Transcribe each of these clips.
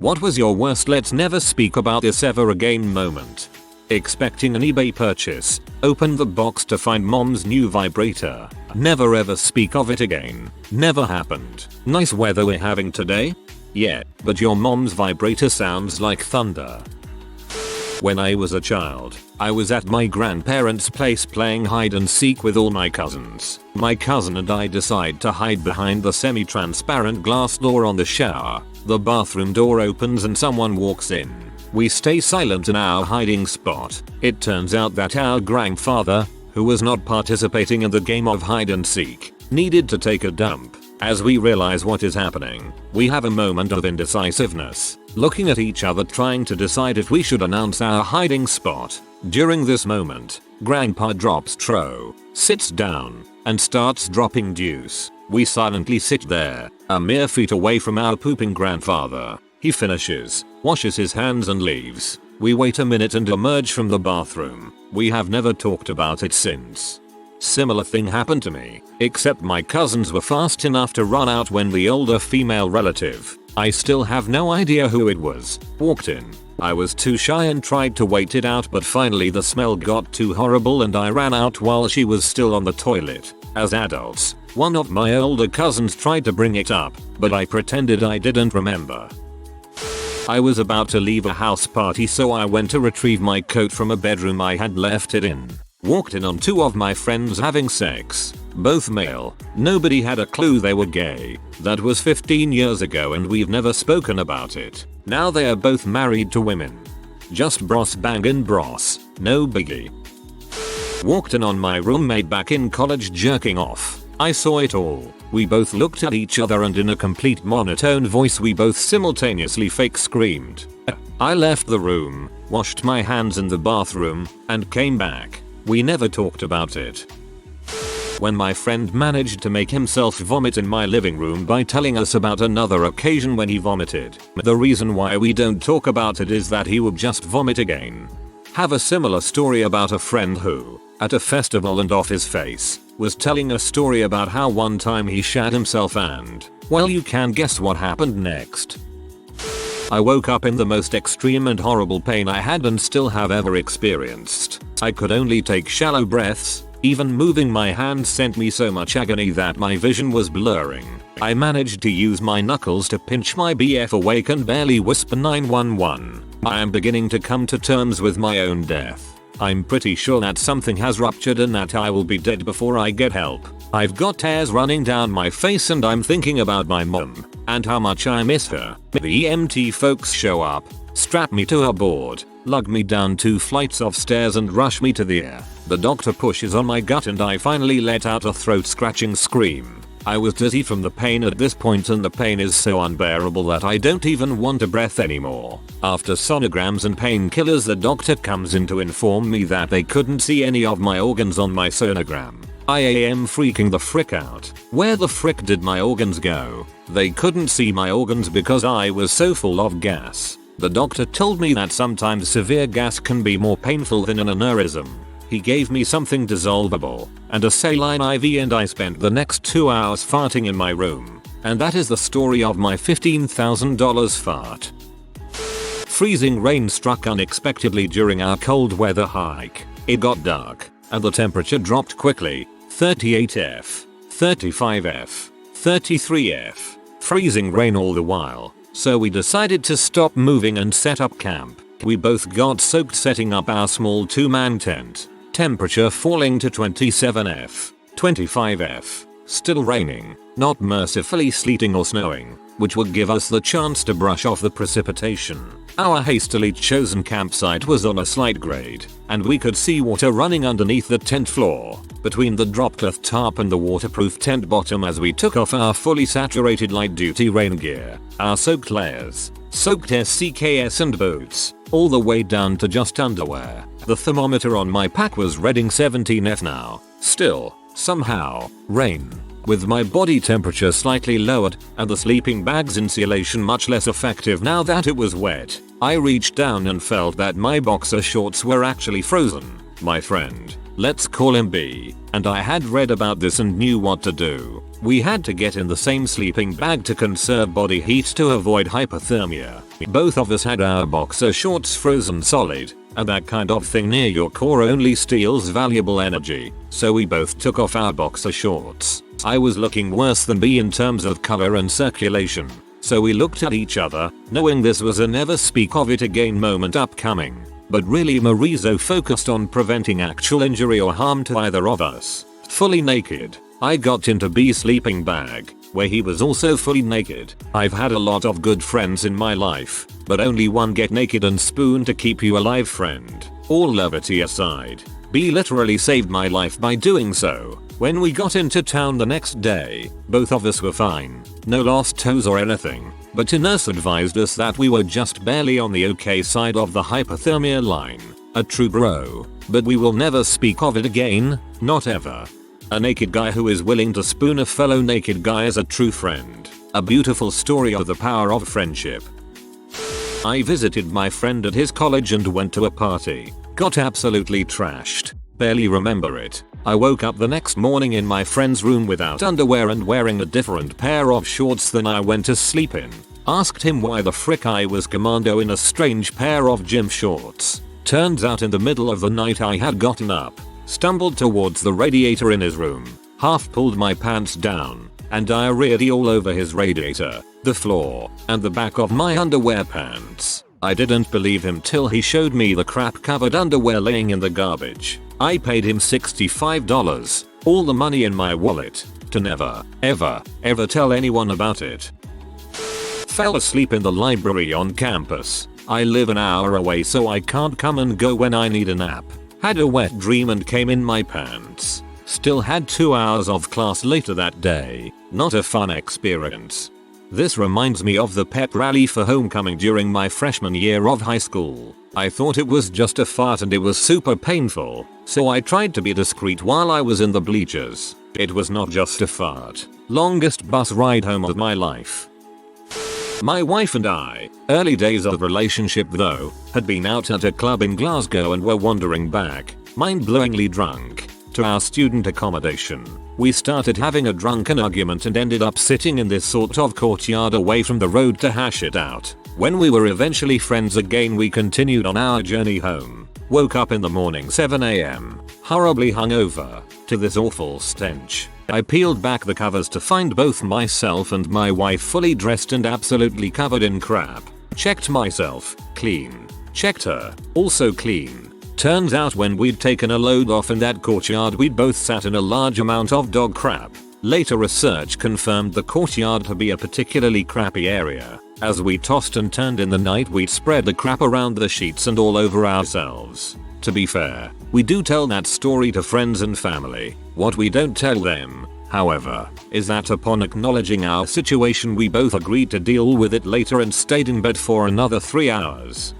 What was your worst let's never speak about this ever again moment? Expecting an eBay purchase, opened the box to find mom's new vibrator. Never ever speak of it again. Never happened. Nice weather we're having today? Yeah, but your mom's vibrator sounds like thunder. When I was a child, I was at my grandparents' place playing hide and seek with all my cousins. My cousin and I decide to hide behind the semi-transparent glass door on the shower. The bathroom door opens and someone walks in. We stay silent in our hiding spot. It turns out that our grandfather, who was not participating in the game of hide and seek, needed to take a dump. As we realize what is happening, we have a moment of indecisiveness, looking at each other trying to decide if we should announce our hiding spot. During this moment, Grandpa drops Tro, sits down, and starts dropping deuce. We silently sit there, a mere feet away from our pooping grandfather. He finishes, washes his hands and leaves. We wait a minute and emerge from the bathroom. We have never talked about it since. Similar thing happened to me, except my cousins were fast enough to run out when the older female relative, I still have no idea who it was, walked in. I was too shy and tried to wait it out, but finally the smell got too horrible and I ran out while she was still on the toilet. As adults, one of my older cousins tried to bring it up, but I pretended I didn't remember. I was about to leave a house party, so I went to retrieve my coat from a bedroom I had left it in. Walked in on two of my friends having sex. Both male. Nobody had a clue they were gay. That was 15 years ago and we've never spoken about it. Now they are both married to women. Just bros bangin' bros. No biggie. Walked in on my roommate back in college jerking off. I saw it all. We both looked at each other and in a complete monotone voice we both simultaneously fake screamed. I left the room, washed my hands in the bathroom, and came back. We never talked about it. When my friend managed to make himself vomit in my living room by telling us about another occasion when he vomited. The reason why we don't talk about it is that he would just vomit again. Have a similar story about a friend who, at a festival and off his face, was telling a story about how one time he shat himself and, well, you can guess what happened next. I woke up in the most extreme and horrible pain I had and still have ever experienced. I could only take shallow breaths. Even moving my hand sent me so much agony that my vision was blurring. I managed to use my knuckles to pinch my BF awake and barely whisper 911. I am beginning to come to terms with my own death. I'm pretty sure that something has ruptured and that I will be dead before I get help. I've got tears running down my face and I'm thinking about my mom and how much I miss her. The EMT folks show up, strap me to a board, lug me down 2 flights of stairs and rush me to the ER. The doctor pushes on my gut and I finally let out a throat scratching scream. I was dizzy from the pain at this point and the pain is so unbearable that I don't even want to breath anymore. After sonograms and painkillers, the doctor comes in to inform me that they couldn't see any of my organs on my sonogram. I am freaking the frick out. Where the frick did my organs go? They couldn't see my organs because I was so full of gas. The doctor told me that sometimes severe gas can be more painful than an aneurysm. He gave me something dissolvable and a saline IV and I spent the next 2 hours farting in my room. And that is the story of my $15,000 fart. Freezing rain struck unexpectedly during our cold weather hike. It got dark and the temperature dropped quickly. 38°F, 35°F, 33°F. Freezing rain all the while. So we decided to stop moving and set up camp. We both got soaked setting up our small 2-man tent. Temperature falling to 27°F, 25°F. Still raining, not mercifully sleeting or snowing, which would give us the chance to brush off the precipitation. Our hastily chosen campsite was on a slight grade, and we could see water running underneath the tent floor, between the dropcloth tarp and the waterproof tent bottom as we took off our fully saturated light-duty rain gear, our soaked layers, soaked SCKS and boots, all the way down to just underwear. The thermometer on my pack was reading 17°F now. Still, somehow, rain, with my body temperature slightly lowered and the sleeping bag's insulation much less effective now that it was wet, I reached down and felt that my boxer shorts were actually frozen. My friend, Let's call him B, and I had read about this and knew what to do. We had to get in the same sleeping bag to conserve body heat to avoid hypothermia. Both of us had our boxer shorts frozen solid, and that kind of thing near your core only steals valuable energy, so we both took off our boxer shorts. I was looking worse than B in terms of color and circulation, so we looked at each other, knowing this was a never speak of it again moment upcoming. But really Marizo focused on preventing actual injury or harm to either of us. Fully naked, I got into B's sleeping bag, where he was also fully naked. I've had a lot of good friends in my life, but only one get naked and spoon to keep you alive friend. All levity aside, B literally saved my life by doing so. When we got into town the next day, both of us were fine. No lost toes or anything, but a nurse advised us that we were just barely on the okay side of the hypothermia line. A true bro, but we will never speak of it again, not ever. A naked guy who is willing to spoon a fellow naked guy is a true friend. A beautiful story of the power of friendship. I visited my friend at his college and went to a party. Got absolutely trashed. Barely remember it. I woke up the next morning in my friend's room without underwear and wearing a different pair of shorts than I went to sleep in. Asked him why the frick I was commando in a strange pair of gym shorts. Turns out in the middle of the night I had gotten up, stumbled towards the radiator in his room, half pulled my pants down, and diarrheaed all over his radiator, the floor, and the back of my underwear pants. I didn't believe him till he showed me the crap covered underwear laying in the garbage. I paid him $65, all the money in my wallet, to never, ever tell anyone about it. Fell asleep in the library on campus. I live an hour away so I can't come and go when I need a nap. Had a wet dream and came in my pants. Still had 2 hours of class later that day. Not a fun experience. This reminds me of the pep rally for homecoming during my freshman year of high school. I thought it was just a fart and it was super painful, so I tried to be discreet while I was in the bleachers. It was not just a fart. Longest bus ride home of my life. My wife and I, early days of relationship though, had been out at a club in Glasgow and were wandering back, mind-blowingly drunk, to our student accommodation. We started having a drunken argument and ended up sitting in this sort of courtyard away from the road to hash it out. When we were eventually friends again we continued on our journey home. Woke up in the morning 7 AM, horribly hungover, to this awful stench. I peeled back the covers to find both myself and my wife fully dressed and absolutely covered in crap. Checked myself, clean. Checked her, also clean. Turns out when we'd taken a load off in that courtyard we'd both sat in a large amount of dog crap. Later research confirmed the courtyard to be a particularly crappy area. As we tossed and turned in the night we'd spread the crap around the sheets and all over ourselves. To be fair, we do tell that story to friends and family. What we don't tell them, however, is that upon acknowledging our situation we both agreed to deal with it later and stayed in bed for another 3 hours.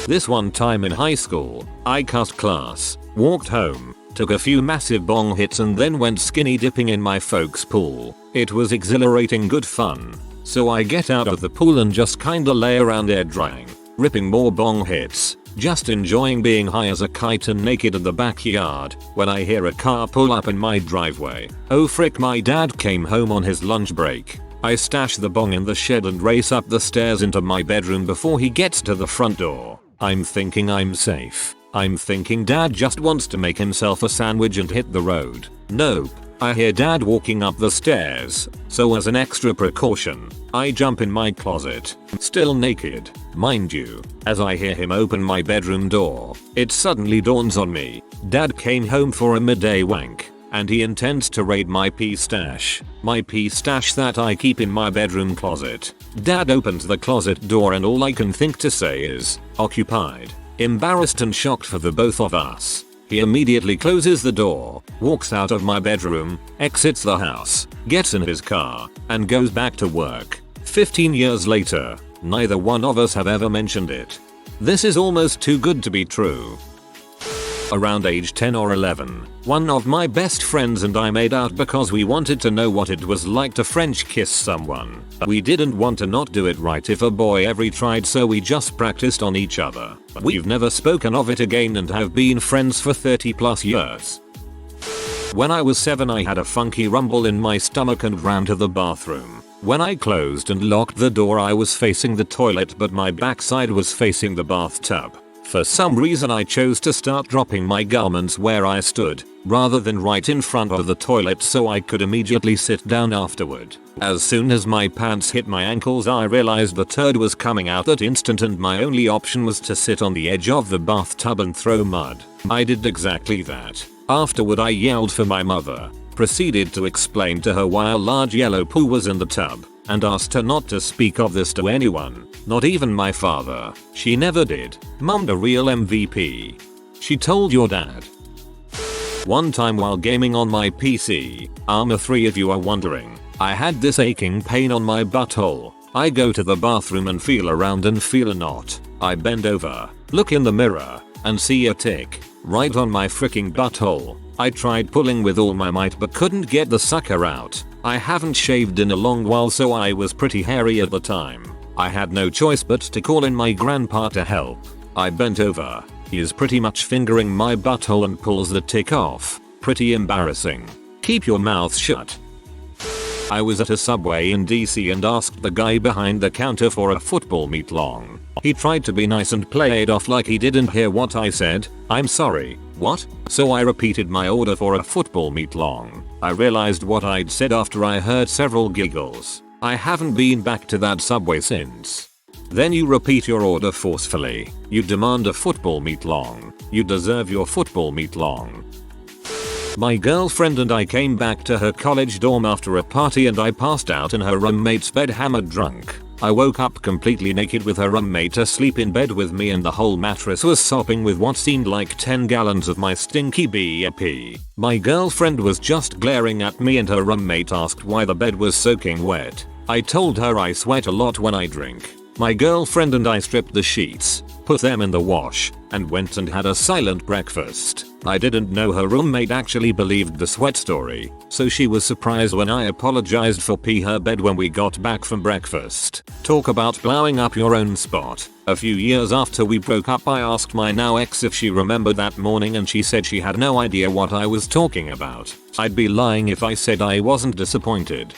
This one time in high school, I cussed class, walked home, took a few massive bong hits and then went skinny dipping in my folks' pool. It was exhilarating good fun. So I get out of the pool and just kinda lay around air drying, ripping more bong hits, just enjoying being high as a kite and naked in the backyard, when I hear a car pull up in my driveway. Oh frick, my dad came home on his lunch break. I stash the bong in the shed and race up the stairs into my bedroom before he gets to the front door. I'm thinking I'm safe. I'm thinking dad just wants to make himself a sandwich and hit the road. Nope. I hear dad walking up the stairs, so as an extra precaution, I jump in my closet, still naked, mind you. As I hear him open my bedroom door, it suddenly dawns on me, dad came home for a midday wank, and he intends to raid my pee stash. My pee stash that I keep in my bedroom closet. Dad opens the closet door and all I can think to say is, occupied. Embarrassed and shocked for the both of us. He immediately closes the door, walks out of my bedroom, exits the house, gets in his car, and goes back to work. 15 years later, neither one of us have ever mentioned it. This is almost too good to be true. Around age 10 or 11, one of my best friends and I made out because we wanted to know what it was like to French kiss someone. We didn't want to not do it right if a boy ever tried, so we just practiced on each other. We've never spoken of it again and have been friends for 30 plus years. When I was 7 I had a funky rumble in my stomach and ran to the bathroom. When I closed and locked the door I was facing the toilet but my backside was facing the bathtub. For some reason I chose to start dropping my garments where I stood, rather than right in front of the toilet so I could immediately sit down afterward. As soon as my pants hit my ankles I realized the turd was coming out that instant and my only option was to sit on the edge of the bathtub and throw mud. I did exactly that. Afterward I yelled for my mother, proceeded to explain to her why a large yellow poo was in the tub, and asked her not to speak of this to anyone, not even my father. She never did. Mom the real MVP. She told your dad. One time while gaming on my PC, Armor 3 if you are wondering, I had this aching pain on my butthole. I go to the bathroom and feel around and feel a knot. I bend over, look in the mirror, and see a tick right on my freaking butthole. I tried pulling with all my might but couldn't get the sucker out. I haven't shaved in a long while so I was pretty hairy at the time. I had no choice but to call in my grandpa to help. I bent over. He is pretty much fingering my butthole and pulls the tick off. Pretty embarrassing. Keep your mouth shut. I was at a Subway in DC and asked the guy behind the counter for a football meat long. He tried to be nice and play it off like he didn't hear what I said. I'm sorry, what? So I repeated my order for a football meat long. I realized what I'd said after I heard several giggles. I haven't been back to that Subway since. Then you repeat your order forcefully. You demand a football meat long. You deserve your football meat long. My girlfriend and I came back to her college dorm after a party and I passed out in her roommate's bed hammered drunk. I woke up completely naked with her roommate asleep in bed with me and the whole mattress was sopping with what seemed like 10 gallons of my stinky BAP. My girlfriend was just glaring at me and her roommate asked why the bed was soaking wet. I told her I sweat a lot when I drink. My girlfriend and I stripped the sheets, put them in the wash, and went and had a silent breakfast. I didn't know her roommate actually believed the sweat story, so she was surprised when I apologized for pee her bed when we got back from breakfast. Talk about blowing up your own spot. A few years after we broke up I asked my now ex if she remembered that morning and she said she had no idea what I was talking about. I'd be lying if I said I wasn't disappointed.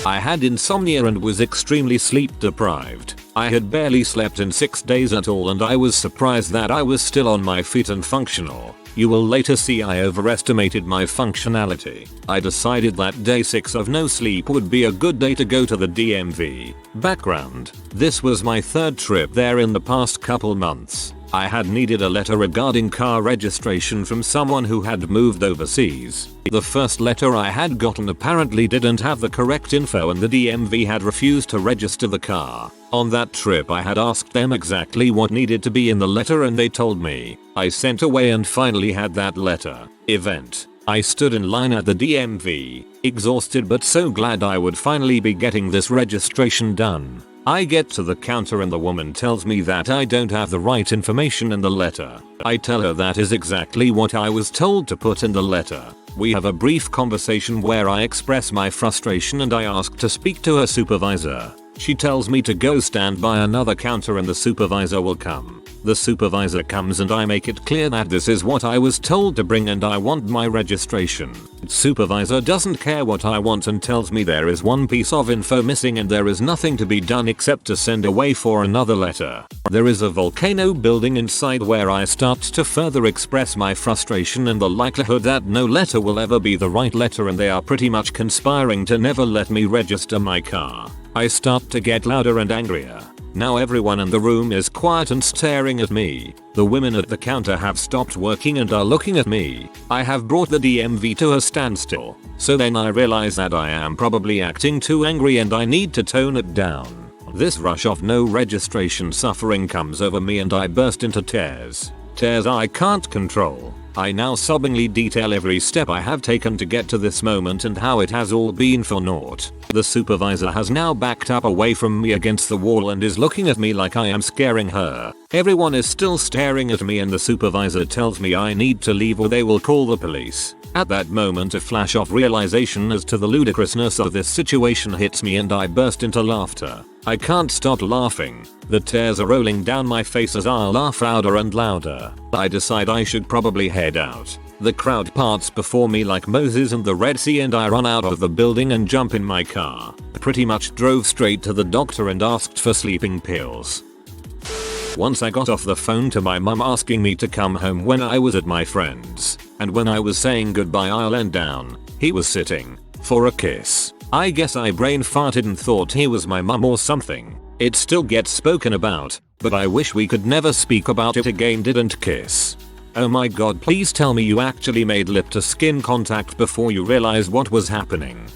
I had insomnia and was extremely sleep deprived. I had barely slept in 6 days at all and I was surprised that I was still on my feet and functional. You will later see I overestimated my functionality. I decided that day 6 of no sleep would be a good day to go to the DMV. Background: this was my 3rd trip there in the past couple months. I had needed a letter regarding car registration from someone who had moved overseas. The first letter I had gotten apparently didn't have the correct info and the DMV had refused to register the car. On that trip I had asked them exactly what needed to be in the letter and they told me. I sent away and finally had that letter. Event: I stood in line at the DMV, exhausted but so glad I would finally be getting this registration done. I get to the counter and the woman tells me that I don't have the right information in the letter. I tell her that is exactly what I was told to put in the letter. We have a brief conversation where I express my frustration and I ask to speak to her supervisor. She tells me to go stand by another counter and the supervisor will come. The supervisor comes and I make it clear that this is what I was told to bring and I want my registration. Supervisor doesn't care what I want and tells me there is one piece of info missing and there is nothing to be done except to send away for another letter. There is a volcano building inside where I start to further express my frustration and the likelihood that no letter will ever be the right letter and they are pretty much conspiring to never let me register my car. I start to get louder and angrier. Now everyone in the room is quiet and staring at me. The women at the counter have stopped working and are looking at me. I have brought the DMV to a standstill. So then I realize that I am probably acting too angry and I need to tone it down. This rush of no registration suffering comes over me and I burst into tears. Tears I can't control. I now sobbingly detail every step I have taken to get to this moment and how it has all been for naught. The supervisor has now backed up away from me against the wall and is looking at me like I am scaring her. Everyone is still staring at me and the supervisor tells me I need to leave or they will call the police. At that moment a flash of realization as to the ludicrousness of this situation hits me and I burst into laughter. I can't stop laughing. The tears are rolling down my face as I laugh louder and louder. I decide I should probably head out. The crowd parts before me like Moses and the Red Sea and I run out of the building and jump in my car. Pretty much drove straight to the doctor and asked for sleeping pills. Once I got off the phone to my mum asking me to come home when I was at my friend's. And when I was saying goodbye I leaned down. He was sitting for a kiss. I guess I brain farted and thought he was my mum or something. It still gets spoken about, but I wish we could never speak about it again. Didn't kiss. Oh my god, please tell me you actually made lip to skin contact before you realized what was happening.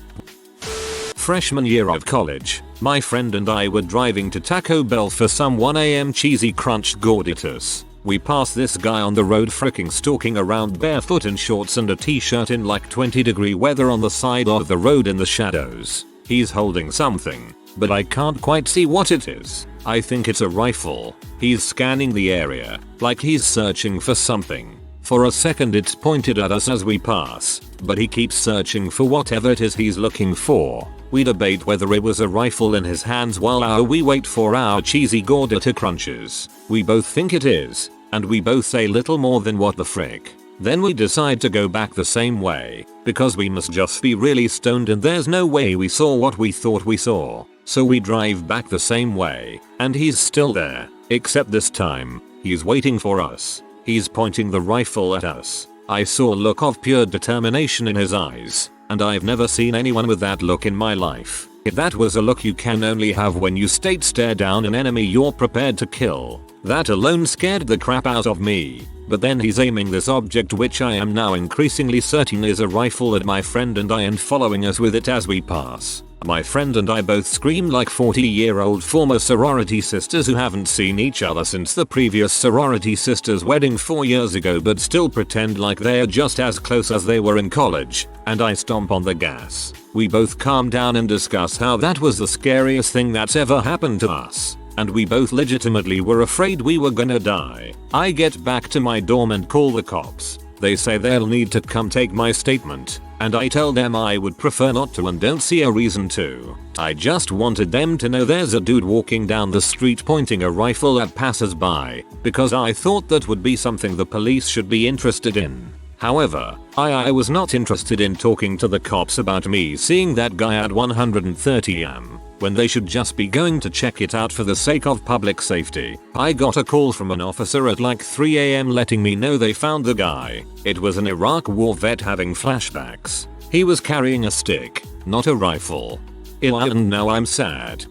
Freshman year of college, my friend and I were driving to Taco Bell for some 1 AM cheesy crunch gorditas. We passed this guy on the road freaking stalking around barefoot in shorts and a t-shirt in like 20-degree weather on the side of the road in the shadows. He's holding something, but I can't quite see what it is. I think it's a rifle. He's scanning the area, like he's searching for something. For a second it's pointed at us as we pass, but he keeps searching for whatever it is he's looking for. We debate whether it was a rifle in his hands while we wait for our cheesy gordita crunches. We both think it is, and we both say little more than what the frick. Then we decide to go back the same way, because we must just be really stoned and there's no way we saw what we thought we saw. So we drive back the same way, and he's still there, except this time, he's waiting for us. He's pointing the rifle at us. I saw a look of pure determination in his eyes, and I've never seen anyone with that look in my life. That was a look you can only have when you stare down an enemy you're prepared to kill. That alone scared the crap out of me. But then he's aiming this object which I am now increasingly certain is a rifle at my friend and I and following us with it as we pass. My friend and I both scream like 40-year-old former sorority sisters who haven't seen each other since the previous sorority sisters' wedding 4 years ago but still pretend like they're just as close as they were in college, and I stomp on the gas. We both calm down and discuss how that was the scariest thing that's ever happened to us. And we both legitimately were afraid we were gonna die. I get back to my dorm and call the cops. They say they'll need to come take my statement, and I tell them I would prefer not to and don't see a reason to. I just wanted them to know there's a dude walking down the street pointing a rifle at passers-by, because I thought that would be something the police should be interested in. However, I was not interested in talking to the cops about me seeing that guy at 130 am. When they should just be going to check it out for the sake of public safety. I got a call from an officer at like 3 AM letting me know they found the guy. It was an Iraq war vet having flashbacks. He was carrying a stick, not a rifle. And now I'm sad.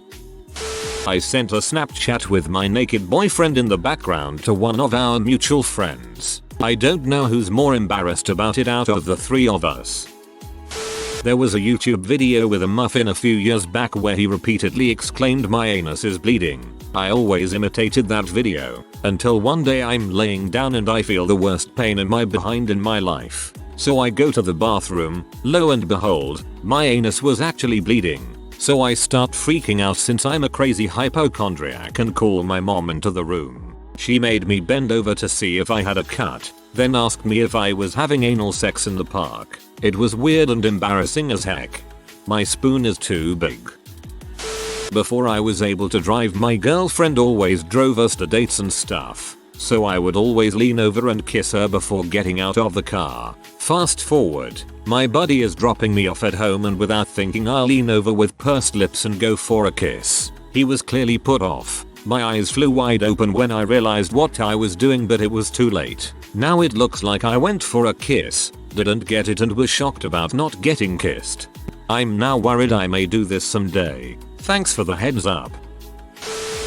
I sent a Snapchat with my naked boyfriend in the background to one of our mutual friends. I don't know who's more embarrassed about it out of the three of us. There was a YouTube video with a muffin a few years back where he repeatedly exclaimed my anus is bleeding. I always imitated that video, until one day I'm laying down and I feel the worst pain in my behind in my life. So I go to the bathroom, lo and behold, my anus was actually bleeding. So I start freaking out since I'm a crazy hypochondriac and call my mom into the room. She made me bend over to see if I had a cut, then asked me if I was having anal sex in the park. It was weird and embarrassing as heck. My spoon is too big. Before I was able to drive, my girlfriend always drove us to dates and stuff, so I would always lean over and kiss her before getting out of the car. Fast forward, my buddy is dropping me off at home and without thinking I lean over with pursed lips and go for a kiss. He was clearly put off. My eyes flew wide open when I realized what I was doing, but it was too late. Now it looks like I went for a kiss, didn't get it and was shocked about not getting kissed. I'm now worried I may do this someday. Thanks for the heads up.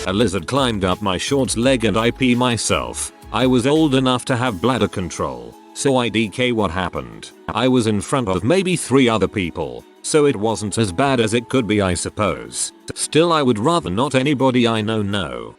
A lizard climbed up my shorts leg and I pee myself. I was old enough to have bladder control, so I DK what happened. I was in front of maybe 3 other people, so it wasn't as bad as it could be, I suppose. Still, I would rather not anybody I know.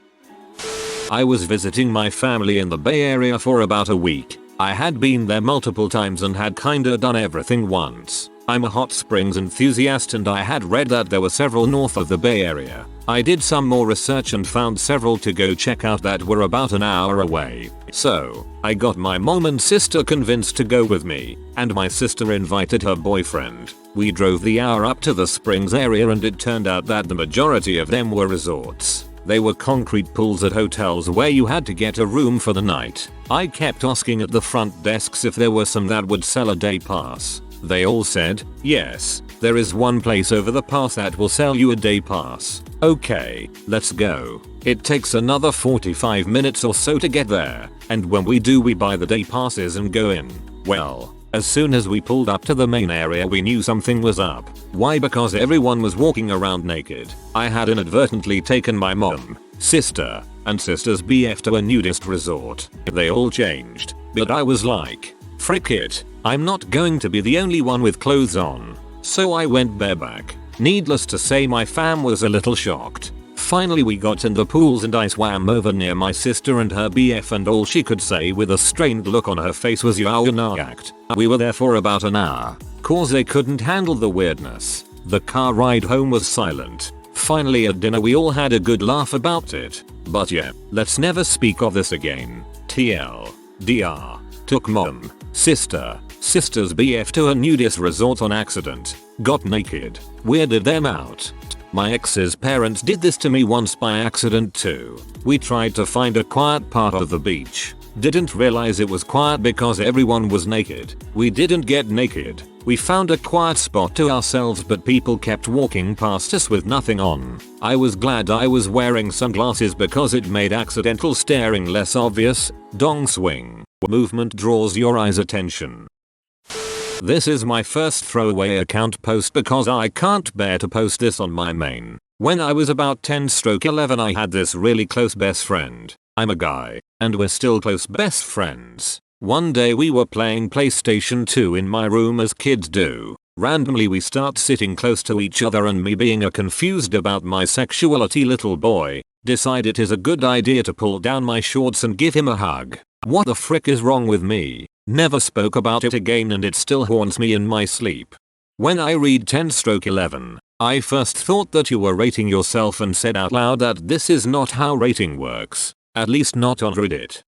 I was visiting my family in the Bay Area for about a week, I had been there multiple times and had kinda done everything once. I'm a hot springs enthusiast and I had read that there were several north of the Bay Area. I did some more research and found several to go check out that were about an hour away. So, I got my mom and sister convinced to go with me, and my sister invited her boyfriend. We drove the hour up to the springs area and it turned out that the majority of them were resorts. They were concrete pools at hotels where you had to get a room for the night. I kept asking at the front desks if there were some that would sell a day pass. They all said, yes, there is one place over the pass that will sell you a day pass. Okay, let's go. It takes another 45 minutes or so to get there, and when we do we buy the day passes and go in. Well, as soon as we pulled up to the main area we knew something was up. Why? Because everyone was walking around naked. I had inadvertently taken my mom, sister, and sister's BF to a nudist resort. They all changed, but I was like, frick it, I'm not going to be the only one with clothes on. So I went bareback. Needless to say my fam was a little shocked. Finally we got in the pools and I swam over near my sister and her BF and all she could say with a strained look on her face was "Yacht." We were there for about an hour, cause they couldn't handle the weirdness. The car ride home was silent. Finally at dinner we all had a good laugh about it. But yeah, let's never speak of this again. TL. DR. Took mom, sister's BF to a nudist resort on accident. Got naked. Weirded them out. My ex's parents did this to me once by accident too. We tried to find a quiet part of the beach. Didn't realize it was quiet because everyone was naked. We didn't get naked. We found a quiet spot to ourselves but people kept walking past us with nothing on. I was glad I was wearing sunglasses because it made accidental staring less obvious. Dong swing. Movement draws your eyes' attention. This is my first throwaway account post because I can't bear to post this on my main. When I was about 10-11 I had this really close best friend. I'm a guy, and we're still close best friends. One day we were playing PlayStation 2 in my room as kids do. Randomly we start sitting close to each other and me being a confused about my sexuality little boy, decide it is a good idea to pull down my shorts and give him a hug. What the frick is wrong with me? Never spoke about it again and it still haunts me in my sleep. When I read 10-11, I first thought that you were rating yourself and said out loud that this is not how rating works. At least not on Reddit.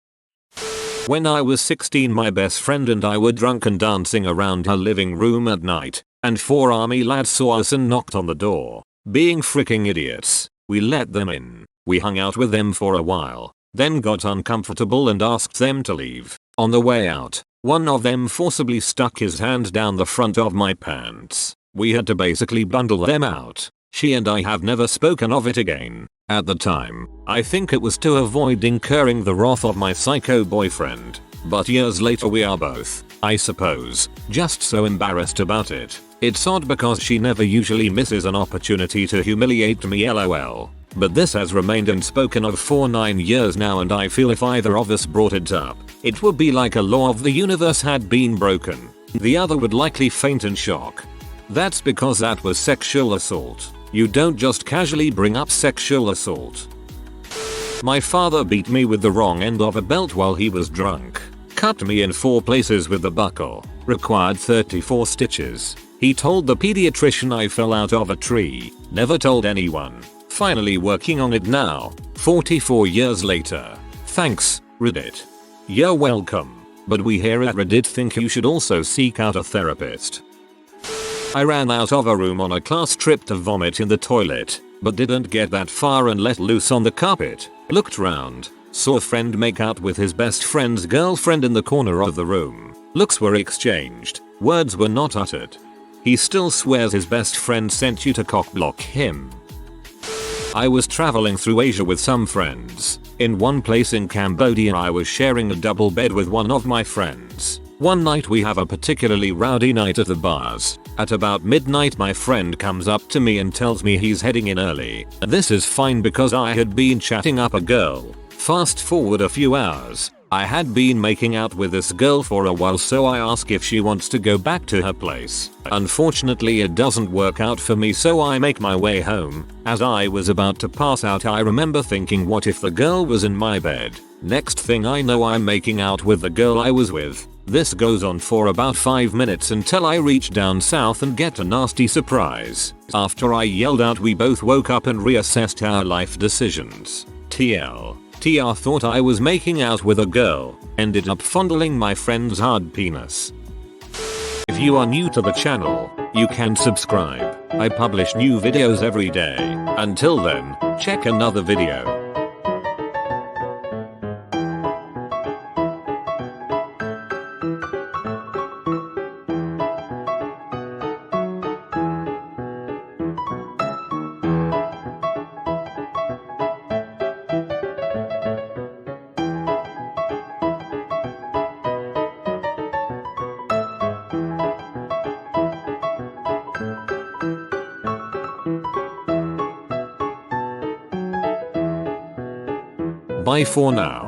When I was 16 my best friend and I were drunk and dancing around her living room at night, and 4 army lads saw us and knocked on the door. Being freaking idiots, we let them in. We hung out with them for a while, then got uncomfortable and asked them to leave. On the way out, one of them forcibly stuck his hand down the front of my pants. We had to basically bundle them out. She and I have never spoken of it again. At the time, I think it was to avoid incurring the wrath of my psycho boyfriend. But years later we are both, I suppose, just so embarrassed about it. It's odd because she never usually misses an opportunity to humiliate me lol. But this has remained unspoken of for 9 years now and I feel if either of us brought it up, it would be like a law of the universe had been broken. The other would likely faint in shock. That's because that was sexual assault. You don't just casually bring up sexual assault. My father beat me with the wrong end of a belt while he was drunk. Cut me in 4 places with the buckle. Required 34 stitches. He told the pediatrician I fell out of a tree. Never told anyone. Finally working on it now. 44 years later. Thanks, Reddit. You're welcome. But we here at Reddit think you should also seek out a therapist. I ran out of a room on a class trip to vomit in the toilet, but didn't get that far and let loose on the carpet. Looked round, saw a friend make out with his best friend's girlfriend in the corner of the room. Looks were exchanged, words were not uttered. He still swears his best friend sent you to cockblock him. I was traveling through Asia with some friends. In one place in Cambodia I was sharing a double bed with one of my friends. One night we have a particularly rowdy night at the bars. At about midnight my friend comes up to me and tells me he's heading in early. This is fine because I had been chatting up a girl. Fast forward a few hours. I had been making out with this girl for a while so I ask if she wants to go back to her place. Unfortunately it doesn't work out for me so I make my way home. As I was about to pass out I remember thinking what if the girl was in my bed. Next thing I know, I'm making out with the girl I was with. This goes on for about 5 minutes until I reach down south and get a nasty surprise. After I yelled out, we both woke up and reassessed our life decisions. TR thought I was making out with a girl, ended up fondling my friend's hard penis. If you are new to the channel, you can subscribe. I publish new videos every day. Until then, check another video. Bye for now.